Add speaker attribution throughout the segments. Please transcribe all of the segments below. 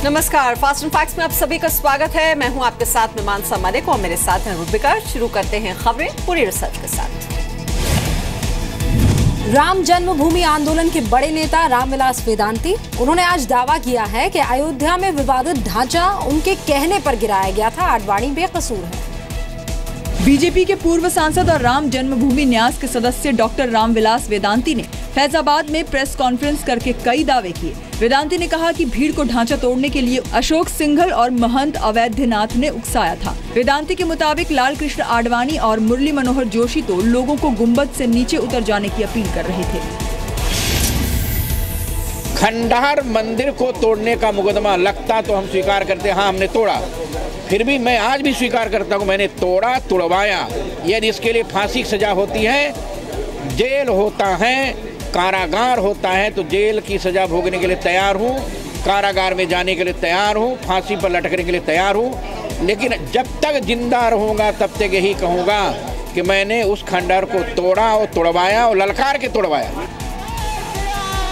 Speaker 1: नमस्कार, fast and facts में आप सभी का स्वागत है। मैं हूं आपके साथ में मानसा मलिक और मेरे साथ हैं रुबिका। शुरू करते हैं खबरें पूरी रिसर्च के साथ।
Speaker 2: राम जन्मभूमि आंदोलन के बड़े नेता रामविलास वेदांती, उन्होंने आज दावा किया है कि अयोध्या में विवादित ढांचा उनके कहने पर गिराया गया था। आडवाणी बेकसूर है।
Speaker 3: बीजेपी के पूर्व सांसद और राम जन्मभूमि न्यास के सदस्य डॉक्टर रामविलास वेदांती ने फैजाबाद में प्रेस कॉन्फ्रेंस करके कई दावे किए। वेदांती ने कहा कि भीड़ को ढांचा तोड़ने के लिए अशोक सिंघल और महंत अवैधनाथ ने उकसाया था। वेदांती के मुताबिक लाल कृष्ण आडवाणी और मुरली मनोहर जोशी तो लोगों को गुंबद से नीचे उतर जाने की अपील कर रहे थे।
Speaker 4: खंडहर मंदिर को तोड़ने का मुकदमा लगता तो हम स्वीकार करते, हाँ हमने तोड़ा, फिर भी मैं आज भी स्वीकार करता हूँ मैंने तोड़ा, तुड़वाया। यदि इसके लिए फांसी की सजा होती है, जेल होता है, कारागार होता है, तो जेल की सजा भोगने के लिए तैयार हूँ, कारागार में जाने के लिए तैयार हूँ, फांसी पर लटकने के लिए तैयार हूँ। लेकिन जब तक जिंदा रहूँगा तब तक यही कहूँगा कि मैंने उस खंडहर को तोड़ा और तुड़वाया और ललकार के तुड़वाया।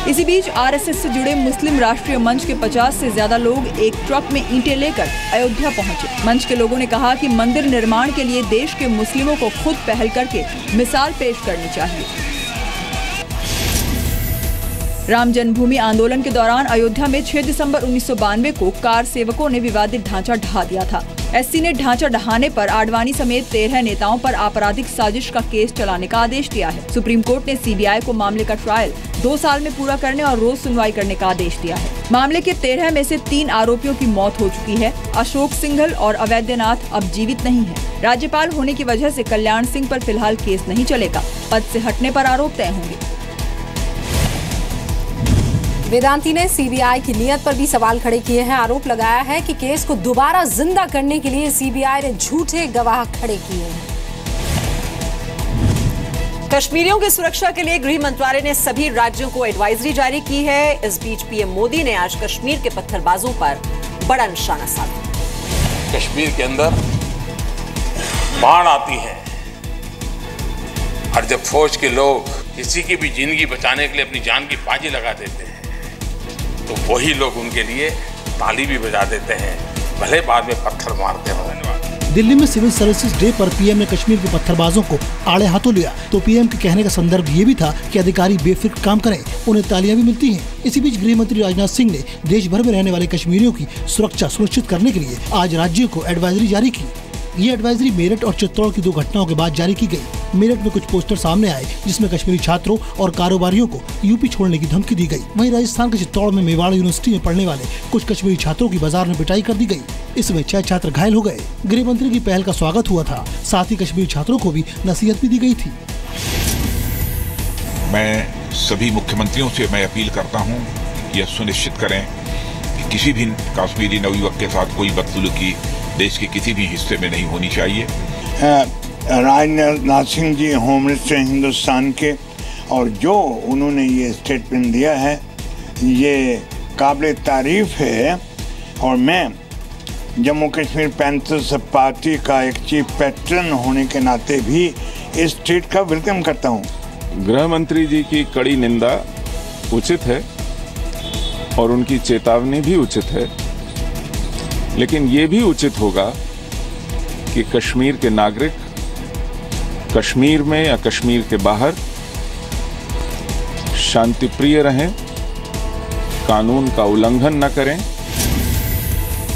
Speaker 3: इसी बीच आरएसएस से जुड़े मुस्लिम राष्ट्रीय मंच के 50 से ज्यादा लोग एक ट्रक में ईंटें लेकर अयोध्या पहुंचे। मंच के लोगों ने कहा कि मंदिर निर्माण के लिए देश के मुस्लिमों को खुद पहल करके मिसाल पेश करनी चाहिए। राम जन्मभूमि आंदोलन के दौरान अयोध्या में 6 दिसंबर 1992 को कार सेवकों ने विवादित ढांचा ढहा दिया था। एससी ने ढांचा ढहाने पर आडवाणी समेत 13 नेताओं पर आपराधिक साजिश का केस चलाने का आदेश दिया है। सुप्रीम कोर्ट ने सीबीआई को मामले का ट्रायल 2 साल में पूरा करने और रोज सुनवाई करने का आदेश दिया है। मामले के 13 में से 3 आरोपियों की मौत हो चुकी है। अशोक सिंघल और अवैधनाथ अब जीवित नहीं है। राज्यपाल होने की वजह से कल्याण सिंह पर फिलहाल केस नहीं चलेगा। पद से हटने पर आरोप तय होंगे।
Speaker 2: वेदांती ने सीबीआई की नीयत पर भी सवाल खड़े किए हैं। आरोप लगाया है कि केस को दोबारा जिंदा करने के लिए सीबीआई ने झूठे गवाह खड़े किए हैं।
Speaker 1: कश्मीरियों की सुरक्षा के लिए गृह मंत्रालय ने सभी राज्यों को एडवाइजरी जारी की है। इस बीच पीएम मोदी ने आज कश्मीर के पत्थरबाजों पर बड़ा निशाना साधा।
Speaker 5: कश्मीर के अंदर बाढ़ आती है और जब फौज के लोग किसी की भी जिंदगी बचाने के लिए अपनी जान की बाजी लगा देते हैं तो वही लोग उनके लिए ताली भी बजा देते हैं, भले बाद में पत्थर मारते हो।
Speaker 6: दिल्ली में सिविल सर्विसेज डे पर पीएम ने कश्मीर के पत्थरबाजों को आड़े हाथों लिया तो पीएम के कहने का संदर्भ ये भी था कि अधिकारी बेफिक्र काम करें, उन्हें तालियां भी मिलती हैं। इसी बीच गृह मंत्री राजनाथ सिंह ने देश भर में रहने वाले कश्मीरियों की सुरक्षा सुनिश्चित करने के लिए आज राज्यों को एडवाइजरी जारी की। ये एडवाइजरी मेरठ और चित्तौड़ की 2 घटनाओं के बाद जारी की गई। मेरठ में कुछ पोस्टर सामने आए जिसमें कश्मीरी छात्रों और कारोबारियों को यूपी छोड़ने की धमकी दी गई। वहीं राजस्थान के चित्तौड़ में मेवाड़ यूनिवर्सिटी में पढ़ने वाले कुछ कश्मीरी छात्रों की बाजार में पिटाई कर दी गई। इसमें 6 छात्र घायल हो गए। गृह मंत्री की पहल का स्वागत हुआ था, साथ ही कश्मीरी छात्रों को भी नसीहत भी दी गई थी।
Speaker 7: मैं सभी मुख्यमंत्रियों से मैं अपील करता हूँ यह सुनिश्चित करें कि किसी भी कश्मीरी नवयुवक के साथ कोई बदसलूकी देश के किसी भी हिस्से में नहीं होनी चाहिए।
Speaker 8: राजनाथ सिंह जी होम मिनिस्टर हिंदुस्तान के, और जो उन्होंने ये स्टेटमेंट दिया है ये काबिल तारीफ है। और मैं जम्मू कश्मीर पैंथर्स पार्टी का एक चीफ पैट्रन होने के नाते भी इस ट्वीट का वेलकम करता हूँ।
Speaker 9: गृह मंत्री जी की कड़ी निंदा उचित है और उनकी चेतावनी भी उचित है, लेकिन ये भी उचित होगा कि कश्मीर के नागरिक कश्मीर में या कश्मीर के बाहर शांतिप्रिय रहें, कानून का उल्लंघन न करें।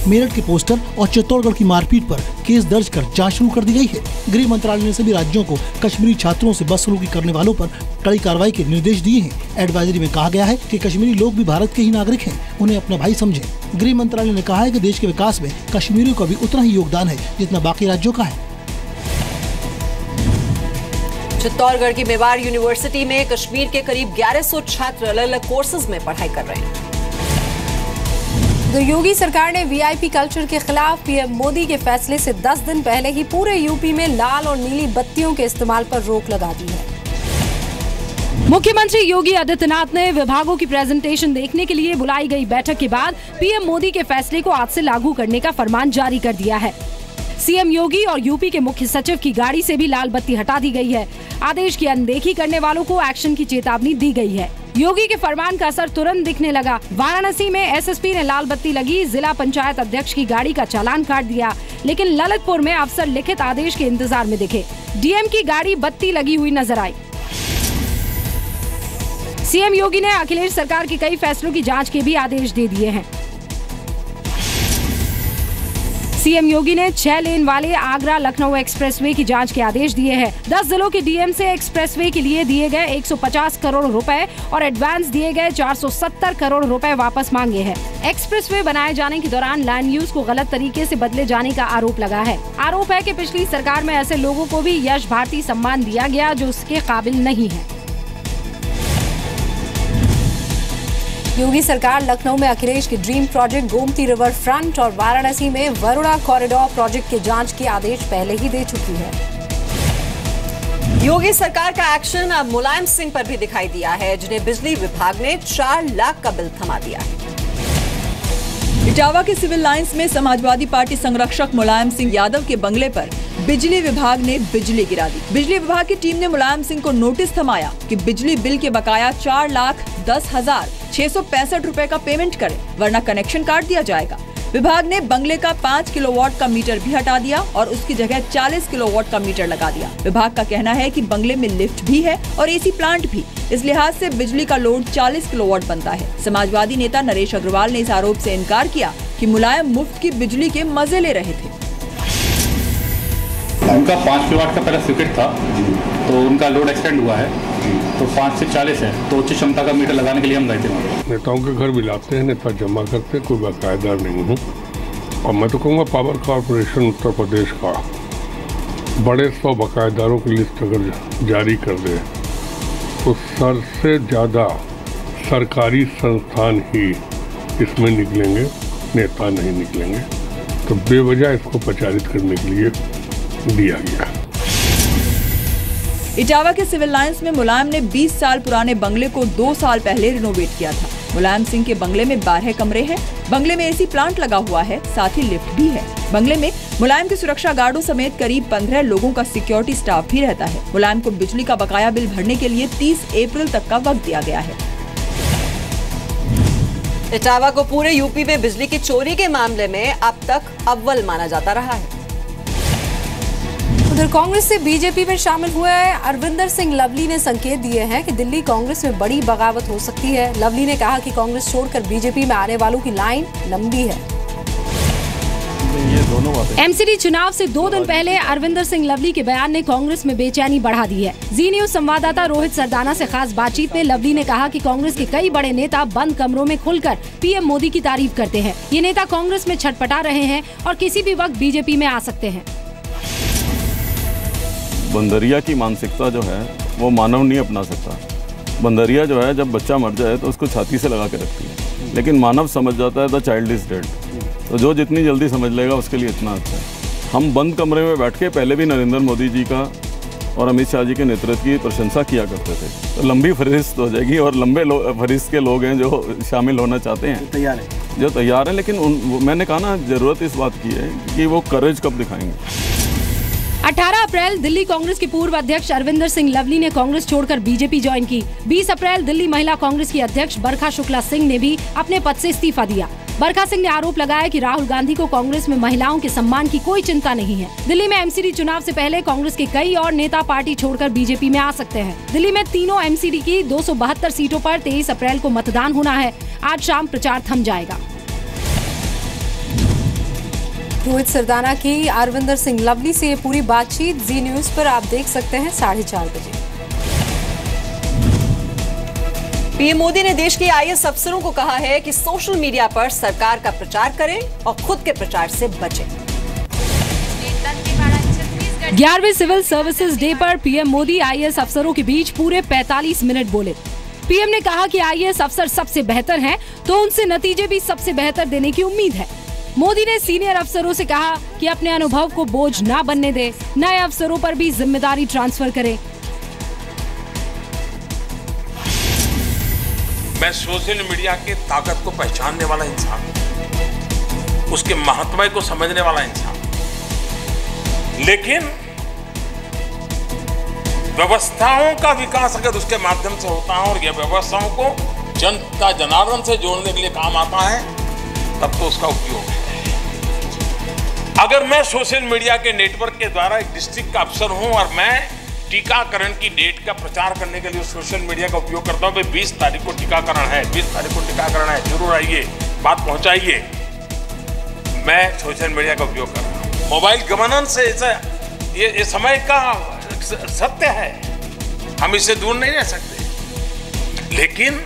Speaker 6: मेरठ के पोस्टर और चित्तौड़गढ़ की मारपीट पर केस दर्ज कर जांच शुरू कर दी गई है। गृह मंत्रालय ने सभी राज्यों को कश्मीरी छात्रों से बदसलूकी करने वालों पर कड़ी कार्रवाई के निर्देश दिए हैं। एडवाइजरी में कहा गया है कि कश्मीरी लोग भी भारत के ही नागरिक हैं, उन्हें अपना भाई समझें। गृह मंत्रालय ने कहा है कि देश के विकास में कश्मीरियों का भी उतना ही योगदान है जितना बाकी राज्यों का है।
Speaker 1: चित्तौड़गढ़ की मेवाड़ यूनिवर्सिटी में कश्मीर के करीब 1100 छात्र अलग अलग कोर्सेज में पढ़ाई कर रहे हैं।
Speaker 2: तो योगी सरकार ने वीआईपी कल्चर के खिलाफ पीएम मोदी के फैसले से 10 दिन पहले ही पूरे यूपी में लाल और नीली बत्तियों के इस्तेमाल पर रोक लगा दी है।
Speaker 10: मुख्यमंत्री योगी आदित्यनाथ ने विभागों की प्रेजेंटेशन देखने के लिए बुलाई गई बैठक के बाद पीएम मोदी के फैसले को आज से लागू करने का फरमान जारी कर दिया है। सीएम योगी और यूपी के मुख्य सचिव की गाड़ी से भी लाल बत्ती हटा दी गई है। आदेश की अनदेखी करने वालों को एक्शन की चेतावनी दी गई है। योगी के फरमान का असर तुरंत दिखने लगा। वाराणसी में एसएसपी ने लाल बत्ती लगी जिला पंचायत अध्यक्ष की गाड़ी का चालान काट दिया, लेकिन ललितपुर में अफसर लिखित आदेश के इंतजार में दिखे। डीएम की गाड़ी बत्ती लगी हुई नजर आई। सीएम योगी ने अखिलेश सरकार के कई फैसलों की जांच के भी आदेश दे दिए हैं। सीएम योगी ने 6 लेन वाले आगरा लखनऊ एक्सप्रेसवे की जांच के आदेश दिए हैं। 10 जिलों के डीएम से एक्सप्रेसवे के लिए दिए गए 150 करोड़ रुपए और एडवांस दिए गए 470 करोड़ रुपए वापस मांगे हैं। एक्सप्रेसवे बनाए जाने के दौरान लैंड यूज को गलत तरीके से बदले जाने का आरोप लगा है। आरोप है कि पिछली सरकार में ऐसे लोगों को भी यश भारती सम्मान दिया गया जो उसके काबिल नहीं है।
Speaker 2: योगी सरकार लखनऊ में अखिलेश के dream project Gomti river front और वाराणसी में वरुणा कॉरिडोर प्रोजेक्ट की जांच के आदेश पहले ही दे चुकी है।
Speaker 1: योगी सरकार का एक्शन अब मुलायम सिंह पर भी दिखाई दिया है, जिन्हें बिजली विभाग ने 4 लाख का बिल थमा दिया है।
Speaker 3: इटावा के सिविल लाइंस में समाजवादी पार्टी संरक्षक मुलायम सिंह यादव के बंगले पर बिजली विभाग ने बिजली गिरा दी। बिजली विभाग की टीम ने मुलायम सिंह को नोटिस थमाया कि बिजली बिल के बकाया 4,10,665 रुपए का पेमेंट करे, वरना कनेक्शन काट दिया जाएगा। विभाग ने बंगले का 5 किलोवाट का मीटर भी हटा दिया और उसकी जगह 40 किलोवाट का मीटर लगा दिया। विभाग का कहना है कि बंगले में लिफ्ट भी है और एसी प्लांट भी, इस लिहाज से बिजली का लोड 40 किलोवाट बनता है। समाजवादी नेता नरेश अग्रवाल ने इस आरोप से इनकार किया कि मुलायम मुफ्त की बिजली के मजे ले रहे थे।
Speaker 11: उनका 5 किलोवाट का पहला सर्किट था, तो उनका लोड एक्सटेंड हुआ है, तो 5 से 40 है, तो उच्च क्षमता का मीटर लगाने के लिए हम गए थे।
Speaker 12: नेताओं के घर मिलाते हैं, नेता जमा करते हैं, कोई बाकायदार नहीं हूँ। और मैं तो कहूँगा पावर कॉर्पोरेशन उत्तर प्रदेश का बड़े 100 बाकायदारों की लिस्ट अगर जारी कर दे तो सर से ज़्यादा सरकारी संस्थान ही इसमें निकलेंगे, नेता नहीं निकलेंगे। तो बेवजह इसको प्रचारित करने के लिए दिया गया।
Speaker 3: इटावा के सिविल लाइंस में मुलायम ने 20 साल पुराने बंगले को 2 साल पहले रिनोवेट किया था। मुलायम सिंह के बंगले में 12 कमरे हैं। बंगले में एसी प्लांट लगा हुआ है, साथ ही लिफ्ट भी है। बंगले में मुलायम के सुरक्षा गार्डों समेत करीब 15 लोगों का सिक्योरिटी स्टाफ भी रहता है। मुलायम को बिजली का बकाया बिल भरने के लिए 30 अप्रैल तक का वक्त दिया गया है।
Speaker 1: इटावा को पूरे यूपी में बिजली की चोरी के मामले में अब तक अव्वल माना जाता रहा है।
Speaker 2: उधर कांग्रेस से बीजेपी में शामिल हुए अरविंदर सिंह लवली ने संकेत दिए हैं कि दिल्ली कांग्रेस में बड़ी बगावत हो सकती है। लवली ने कहा कि कांग्रेस छोड़कर बीजेपी में आने वालों की लाइन लंबी है।
Speaker 10: एमसीडी चुनाव से 2 दिन पहले अरविंदर सिंह लवली के बयान ने कांग्रेस में बेचैनी बढ़ा दी है। जी न्यूज संवाददाता रोहित सरदाना से खास बातचीत में लवली ने कहा कि कांग्रेस के कई बड़े नेता बंद कमरों में खुलकर पीएम मोदी की तारीफ करते हैं। ये नेता कांग्रेस में छटपटा रहे हैं और किसी भी वक्त बीजेपी में आ सकते हैं।
Speaker 13: बंदरिया की मानसिकता जो है वो मानव नहीं अपना सकता। बंदरिया जो है जब बच्चा मर जाए तो उसको छाती से लगा के रखती है, लेकिन मानव समझ जाता है द चाइल्ड इज डेड। तो जो जितनी जल्दी समझ लेगा उसके लिए इतना अच्छा है। हम बंद कमरे में बैठ के पहले भी नरेंद्र मोदी जी का और अमित शाह जी के नेतृत्व की प्रशंसा किया करते थे। तो लंबी फहरिस्त हो जाएगी और लंबे फहरिस्त के लोग हैं जो शामिल होना चाहते हैं, जो तैयार हैं। लेकिन मैंने कहा ना, ज़रूरत इस बात की है कि वो करेज कब दिखाएंगे।
Speaker 10: 18 अप्रैल दिल्ली कांग्रेस के पूर्व अध्यक्ष अरविंदर सिंह लवली ने कांग्रेस छोड़कर बीजेपी ज्वाइन की। 20 अप्रैल दिल्ली महिला कांग्रेस की अध्यक्ष बरखा शुक्ला सिंह ने भी अपने पद से इस्तीफा दिया। बरखा सिंह ने आरोप लगाया कि राहुल गांधी को कांग्रेस में महिलाओं के सम्मान की कोई चिंता नहीं है। दिल्ली में एमसीडी चुनाव से पहले कांग्रेस के कई और नेता पार्टी छोड़कर बीजेपी में आ सकते हैं। दिल्ली में तीनों एमसीडी की 272 सीटों पर 23 अप्रैल को मतदान होना है। आज शाम प्रचार थम जाएगा।
Speaker 2: रोहित सरदाना की अरविंदर सिंह लवली से ये पूरी बातचीत जी न्यूज पर आप देख सकते हैं 4:30 बजे।
Speaker 1: पीएम मोदी ने देश के आईएएस अफसरों को कहा है कि सोशल मीडिया पर सरकार का प्रचार करें और खुद के प्रचार से बचें।
Speaker 10: 11वें सिविल सर्विसेज डे पर पीएम मोदी आईएएस अफसरों के बीच पूरे 45 मिनट बोले। पीएम ने कहा कि आईएएस अफसर सबसे बेहतर हैं, तो उनसे नतीजे भी सबसे बेहतर देने की उम्मीद है। मोदी ने सीनियर अफसरों से कहा कि अपने अनुभव को बोझ ना बनने दे, नए अफसरों पर भी जिम्मेदारी ट्रांसफर करें।
Speaker 5: मैं सोशल मीडिया की ताकत को पहचानने वाला इंसान हूं, उसके महत्व को समझने वाला इंसान। लेकिन व्यवस्थाओं का विकास अगर उसके माध्यम से होता है और ये व्यवस्थाओं को जनता जनार्दन से जोड़ने के लिए काम आता है, तब तो उसका उपयोग है। अगर मैं सोशल मीडिया के नेटवर्क के द्वारा एक डिस्ट्रिक्ट का अफसर हूं और मैं टीकाकरण की डेट का प्रचार करने के लिए सोशल मीडिया का उपयोग करता हूं, 20 तारीख को टीकाकरण है, 20 तारीख को टीकाकरण है, जरूर आइए, बात पहुंचाइए, मैं सोशल मीडिया का उपयोग कर रहा हूं। मोबाइल गवर्नेंस से ये समय का सत्य है, हम इससे दूर नहीं रह सकते, लेकिन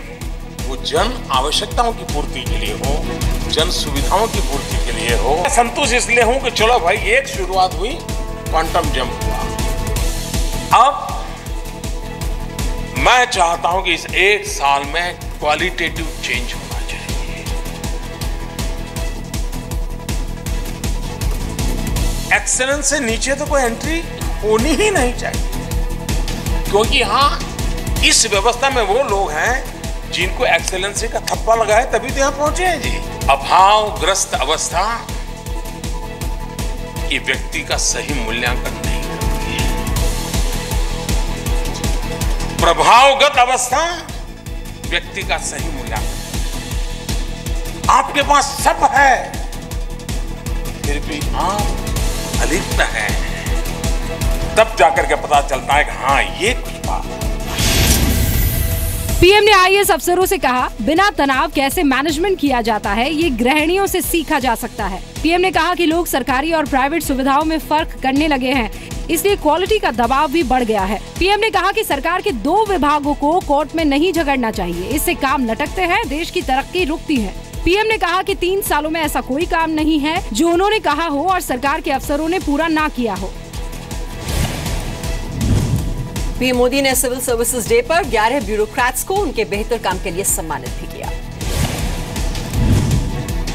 Speaker 5: वो जन आवश्यकताओं की पूर्ति के लिए हो, जन सुविधाओं की पूर्ति के लिए हो। संतुष्ट इसलिए हूं कि चलो भाई, एक शुरुआत हुई, क्वांटम जंप हुआ। अब मैं चाहता हूं कि इस एक साल में क्वालिटेटिव चेंज होना चाहिए। एक्सेलेंस से नीचे तो कोई एंट्री होनी ही नहीं चाहिए, क्योंकि हाँ, इस व्यवस्था में वो लोग हैं जिनको एक्सेलेंसी का थप्पा लगा है, तभी तो यहां पहुंचे हैं जी। अभावग्रस्त अवस्था ये व्यक्ति का सही मूल्यांकन नहीं करती है। प्रभावगत अवस्था व्यक्ति का सही मूल्यांकन। आपके पास सब है, फिर भी आप अलिप्त हैं, तब जाकर के पता चलता है कि हाँ, ये कुछ बात।
Speaker 10: पीएम ने आईएएस अफसरों से कहा, बिना तनाव कैसे मैनेजमेंट किया जाता है, ये गृहिणियों से सीखा जा सकता है। पीएम ने कहा कि लोग सरकारी और प्राइवेट सुविधाओं में फर्क करने लगे हैं, इसलिए क्वालिटी का दबाव भी बढ़ गया है। पीएम ने कहा कि सरकार के 2 विभागों को कोर्ट में नहीं झगड़ना चाहिए, इससे काम लटकते हैं, देश की तरक्की रुकती है। पीएम ने कहा कि 3 सालों में ऐसा कोई काम नहीं है जो उन्होंने कहा हो और सरकार के अफसरों ने पूरा ना किया हो।
Speaker 1: पीएम मोदी ने सिविल सर्विसेज डे पर 11 ब्यूरोक्रेट्स को उनके बेहतर काम के लिए सम्मानित भी किया।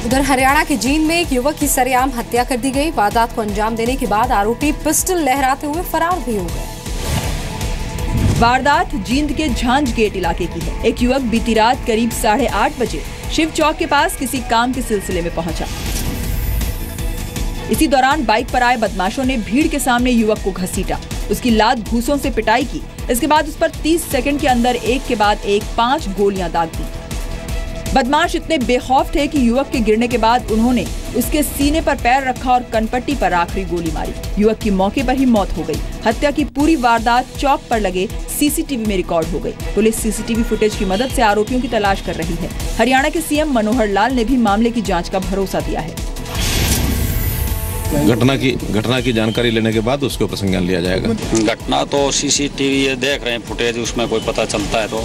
Speaker 2: उधर हरियाणा के जींद में एक युवक की सरेआम हत्या कर दी गई। वारदात को अंजाम देने के बाद आरोपी पिस्टल लहराते हुए फरार भी हो गए।
Speaker 3: वारदात जींद के झांझ गेट इलाके की है। एक युवक बीती रात करीब 8:30 बजे शिव चौक के पास किसी काम के सिलसिले में पहुंचा। इसी दौरान बाइक पर आए बदमाशों ने भीड़ के सामने युवक को घसीटा, उसकी लात घूंसों से पिटाई की। इसके बाद उस पर 30 सेकंड के अंदर एक के बाद एक 5 गोलियां दाग दी। बदमाश इतने बेखौफ थे कि युवक के गिरने के बाद उन्होंने उसके सीने पर पैर रखा और कनपट्टी पर आखिरी गोली मारी। युवक की मौके पर ही मौत हो गई। हत्या की पूरी वारदात चौक पर लगे सीसीटीवी में रिकॉर्ड हो गई। पुलिस सीसीटीवी फुटेज की मदद से आरोपियों की तलाश कर रही है। हरियाणा के सीएम मनोहर लाल ने भी मामले की जाँच का भरोसा दिया है।
Speaker 14: घटना की जानकारी लेने के बाद उसके ऊपर संज्ञान लिया जाएगा।
Speaker 15: घटना तो सीसीटीवी ये देख रहे हैं फुटेज, उसमें कोई पता चलता है तो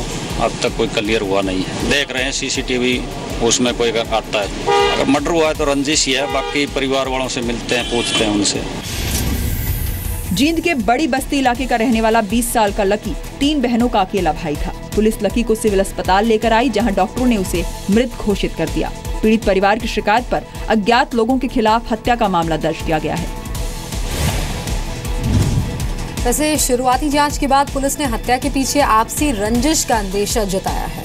Speaker 15: अब तक कोई क्लियर हुआ नहीं है। देख रहे हैं सीसीटीवी, उसमें कोई आता है। अगर मर्डर हुआ है तो रंजिश ही है, बाकी परिवार वालों से मिलते हैं, पूछते हैं उनसे।
Speaker 3: जींद के बड़ी बस्ती इलाके का रहने वाला 20 साल का लकी 3 बहनों का अकेला भाई था। पुलिस लकी को सिविल अस्पताल लेकर आई, जहां डॉक्टरों ने उसे मृत घोषित कर दिया। पीड़ित परिवार की शिकायत पर अज्ञात लोगों के खिलाफ हत्या का मामला दर्ज किया गया है।
Speaker 2: वैसे शुरुआती जांच के बाद पुलिस ने हत्या के पीछे आपसी रंजिश का अंदेशा जताया है।